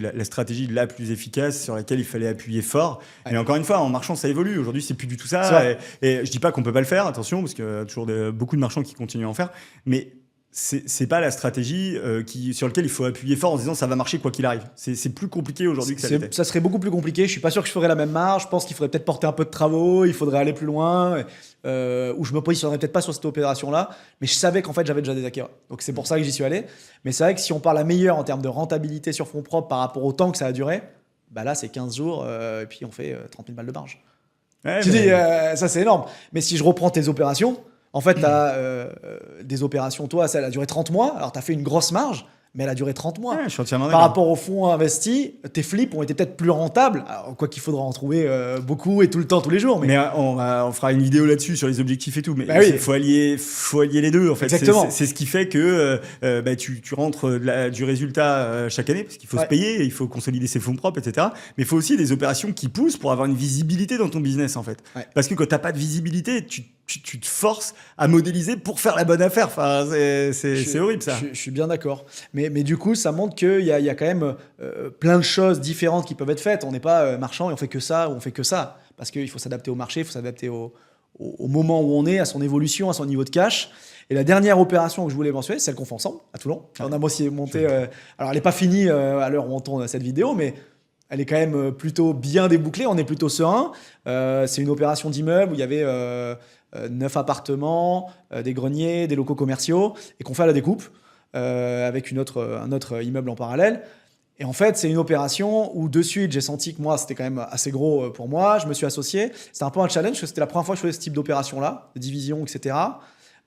la plus efficace sur laquelle il fallait appuyer fort. Et encore une fois, en marchand, ça évolue. Aujourd'hui, c'est plus du tout ça. Et je dis pas qu'on peut pas le faire, attention, parce qu'il y a toujours beaucoup de marchands qui continuent à en faire. Mais c'est pas la stratégie sur laquelle il faut appuyer fort en se disant ça va marcher quoi qu'il arrive. C'est plus compliqué aujourd'hui que ça l'était. Ça serait beaucoup plus compliqué. Je suis pas sûr que je ferais la même marge. Je pense qu'il faudrait peut-être porter un peu de travaux. Il faudrait aller plus loin. Où je me positionnerais peut-être pas sur cette opération-là. Mais je savais qu'en fait j'avais déjà des acquéreurs. Donc c'est pour ça que j'y suis allé. Mais c'est vrai que si on parle à meilleur en termes de rentabilité sur fonds propres par rapport au temps que ça a duré, bah là c'est 15 jours et puis on fait 30 000 balles de marge. Tu dis ça c'est énorme. Mais si je reprends tes opérations. En fait, tu as des opérations, toi, ça a duré 30 mois. Alors, tu as fait une grosse marge, mais elle a duré 30 mois. Je suis entièrement Par rapport aux fonds investis, tes flips ont été peut-être plus rentables. Alors, quoi qu'il faudra en trouver beaucoup et tout le temps, tous les jours. Mais on fera une vidéo là-dessus sur les objectifs et tout. Mais il faut allier les deux, en fait. Exactement. C'est ce qui fait que tu rentres du résultat chaque année, parce qu'il faut se payer, il faut consolider ses fonds propres, etc. Mais il faut aussi des opérations qui poussent pour avoir une visibilité dans ton business, en fait. Parce que quand tu n'as pas de visibilité, tu te forces à modéliser pour faire la bonne affaire. Enfin, c'est horrible, ça. Je suis bien d'accord. Mais du coup, ça montre qu'il y a quand même plein de choses différentes qui peuvent être faites. On n'est pas marchand et on fait que ça ou on fait que ça. Parce qu'il faut s'adapter au marché, il faut s'adapter au moment où on est, à son évolution, à son niveau de cash. Et la dernière opération que je voulais mentionner, c'est celle qu'on fait ensemble à Toulon. On a aussi monté. Alors, elle n'est pas finie à l'heure où on tourne cette vidéo, mais elle est quand même plutôt bien débouclée. On est plutôt serein. C'est une opération d'immeuble où il y avait 9 appartements, des greniers, des locaux commerciaux, et qu'on fait à la découpe avec un autre immeuble en parallèle. Et en fait, c'est une opération où de suite, j'ai senti que moi, c'était quand même assez gros pour moi. Je me suis associé. C'était un peu un challenge, parce que c'était la première fois que je faisais ce type d'opération-là, de division, etc.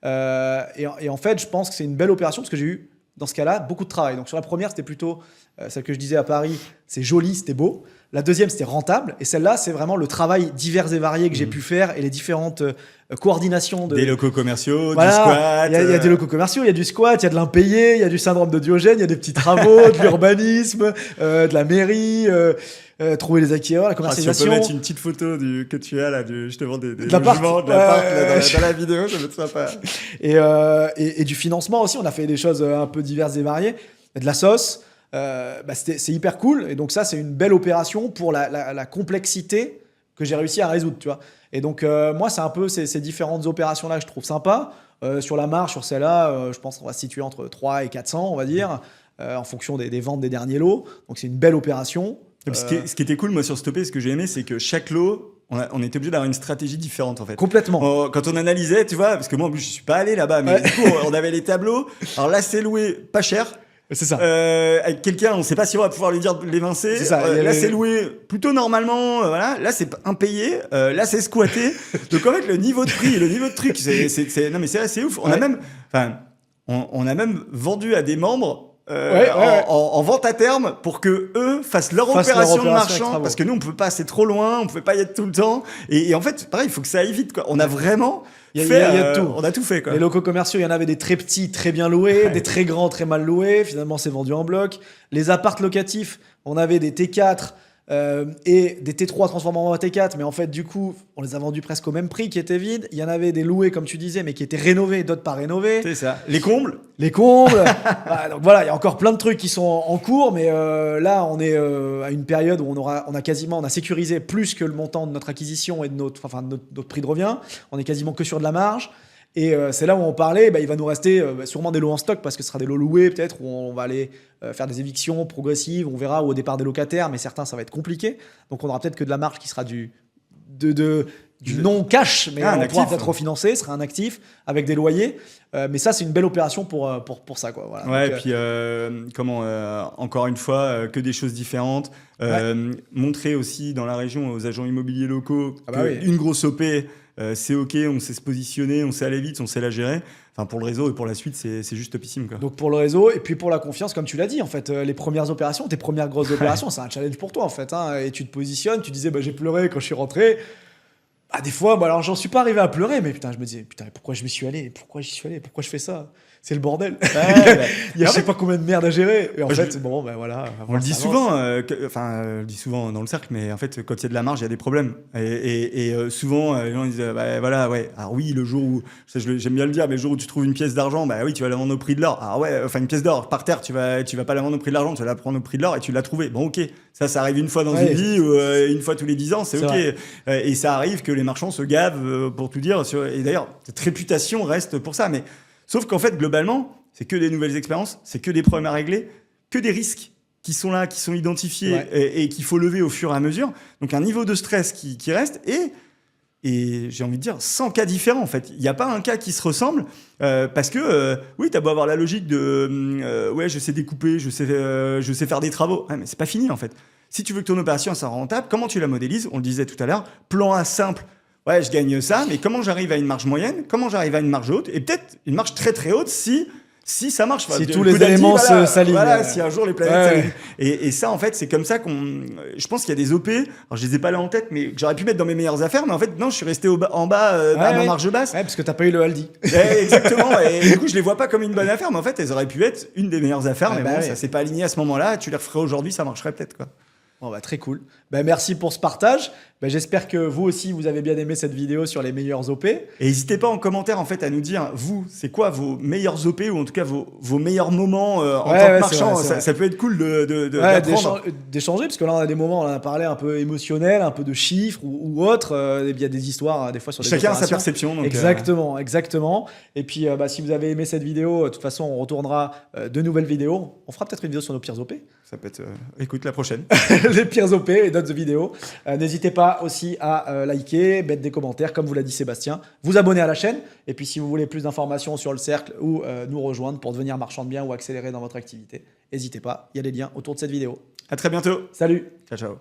Et en fait, je pense que c'est une belle opération, parce que j'ai eu, dans ce cas-là, beaucoup de travail. Donc sur la première, c'était plutôt celle que je disais à Paris, c'est joli, c'était beau. La deuxième, c'était rentable. Et celle-là, c'est vraiment le travail divers et varié que j'ai pu faire et les différentes coordinations. Des locaux commerciaux, du squat. Il y a des locaux commerciaux, il y a du squat, il y a de l'impayé, il y a du syndrome de Diogène, il y a des petits travaux, de l'urbanisme, de la mairie, trouver les acquéreurs, la commercialisation. Si on peut mettre une petite photo que tu as là, justement des l'appart, logements, de l'appart dans la vidéo, ça va être sympa. Et du financement aussi, on a fait des choses un peu diverses et variées. De la sauce. C'est hyper cool, et donc ça c'est une belle opération pour la complexité que j'ai réussi à résoudre, tu vois. Et donc moi c'est un peu ces différentes opérations là que je trouve sympa. Sur la marge, sur celle-là, je pense qu'on va se situer entre 3 et 400, on va dire, en fonction des ventes des derniers lots. Donc c'est une belle opération. Ce qui était cool moi sur Stoppé, ce que j'ai aimé, c'est que chaque lot, on était obligé d'avoir une stratégie différente, en fait. Complètement. Quand on analysait, tu vois, parce que moi en plus je suis pas allé là-bas, mais du coup on avait les tableaux. Alors là c'est loué pas cher. C'est ça. Avec quelqu'un, on ne sait pas si on va pouvoir lui dire de l'évincer. Là, c'est loué plutôt normalement. Voilà. Là, c'est impayé. Là, c'est squatté. Donc, en fait, le niveau de prix, le niveau de truc, non, mais c'est assez ouf. On a même vendu à des membres en vente à terme pour que eux fassent leur opération de marchand. Parce que nous, on ne peut pas, c'est trop loin. On ne pouvait pas y être tout le temps. Et en fait, pareil, il faut que ça aille vite, quoi. On a vraiment. Il y a tout. On a tout fait, quoi. Les locaux commerciaux, il y en avait des très petits, très bien loués, des très grands, très mal loués. Finalement, c'est vendu en bloc. Les apparts locatifs, on avait des T4 et des T3 transformés en T4. Mais en fait, du coup, on les a vendus presque au même prix, qui étaient vides. Il y en avait des loués, comme tu disais, mais qui étaient rénovés, d'autres pas rénovés. C'est ça. Les combles. Donc voilà, il y a encore plein de trucs qui sont en cours. Mais là, on est à une période où on a sécurisé plus que le montant de notre acquisition et de notre prix de revient. On est quasiment que sur de la marge. Et c'est là où on parlait, il va nous rester sûrement des lots en stock, parce que ce sera des lots loués peut-être, où on va aller faire des évictions progressives, on verra, ou au départ des locataires, mais certains ça va être compliqué. Donc on aura peut-être que de la marge qui sera du non-cash, mais un on pourra actif, peut-être refinancé, ce sera un actif avec des loyers. Mais ça, c'est une belle opération pour ça, quoi. Voilà. Ouais, Donc, et puis encore une fois, que des choses différentes. Montrer aussi dans la région aux agents immobiliers locaux Ah bah oui. qu'une grosse OP, c'est OK, on sait se positionner, on sait aller vite, on sait la gérer. Enfin, pour le réseau et pour la suite, c'est juste topissime, quoi. Donc pour le réseau et puis pour la confiance, comme tu l'as dit, en fait, les premières opérations, tes premières grosses opérations, c'est un challenge pour toi, en fait. Hein, et tu te positionnes, tu disais, bah, j'ai pleuré quand je suis rentré. Ah, des fois, bah, alors j'en suis pas arrivé à pleurer, mais putain, je me disais, putain, pourquoi je m'y suis allé? Pourquoi j'y suis allé? Pourquoi je fais ça? C'est le bordel. Il y a je sais pas combien de merde à gérer. Et en fait, bon, ben voilà. On le dit souvent, on le dit souvent dans le cercle, mais en fait, quand il y a de la marge, il y a des problèmes. Et souvent, les gens disent, bah, voilà, ouais. Alors oui, le jour où, j'aime bien le dire, mais le jour où tu trouves une pièce d'argent, bah oui, tu vas la vendre au prix de l'or. Ah ouais, enfin une pièce d'or par terre, tu vas pas la vendre au prix de l'argent, tu vas la prendre au prix de l'or et tu l'as trouvée. Bon, ok, ça arrive une fois dans une vie ou une fois tous les 10 ans, c'est ok. Et ça arrive que les marchands se gavent, pour tout dire. Et d'ailleurs, cette réputation reste pour ça. Mais sauf qu'en fait, globalement, c'est que des nouvelles expériences, c'est que des problèmes à régler, que des risques qui sont là, qui sont identifiés et qu'il faut lever au fur et à mesure. Donc un niveau de stress qui reste et j'ai envie de dire 100 cas différents en fait. Il n'y a pas un cas qui se ressemble parce que oui, tu as beau avoir la logique de ouais, je sais découper, je sais faire des travaux. Ouais, mais c'est pas fini en fait. Si tu veux que ton opération soit rentable, comment tu la modélises? On le disait tout à l'heure, plan A simple. Ouais, je gagne ça, mais comment j'arrive à une marge moyenne? Comment j'arrive à une marge haute? Et peut-être une marge très très haute si ça marche. Si tous les éléments s'alignent. Voilà, si un jour les planètes s'alignent. Et ça, en fait, c'est comme ça je pense qu'il y a des OP, alors je les ai pas là en tête, mais que j'aurais pu mettre dans mes meilleures affaires, mais en fait, non, je suis resté en bas à ma marge basse. Ouais, parce que t'as pas eu le Aldi. Exactement. Et du coup, je les vois pas comme une bonne affaire, mais en fait, elles auraient pu être une des meilleures affaires, mais bon, ça s'est pas aligné à ce moment-là. Tu les referais aujourd'hui, ça marcherait peut-être, quoi. Bon, bah, très cool. Bah, merci pour ce partage. Bah, j'espère que vous aussi, vous avez bien aimé cette vidéo sur les meilleurs OP. Et n'hésitez pas en commentaire en fait, à nous dire, vous, c'est quoi vos meilleurs OP ou en tout cas vos meilleurs moments en tant que marchand. Ça peut être cool d'échanger, parce que là, on a des moments, on en a parlé un peu émotionnels, un peu de chiffres ou autres. Il y a des histoires, des fois, sur des chacun a sa opérations. perception. Donc Exactement. Et puis, si vous avez aimé cette vidéo, de toute façon, on retournera de nouvelles vidéos. On fera peut-être une vidéo sur nos pires OP. Ça peut être... écoute, la prochaine. Les pires OP et d'autres vidéos. N'hésitez pas aussi à liker, mettre des commentaires, comme vous l'a dit Sébastien, vous abonner à la chaîne. Et puis, si vous voulez plus d'informations sur le cercle ou nous rejoindre pour devenir marchand de biens ou accélérer dans votre activité, n'hésitez pas. Il y a les liens autour de cette vidéo. À très bientôt. Salut. Ciao.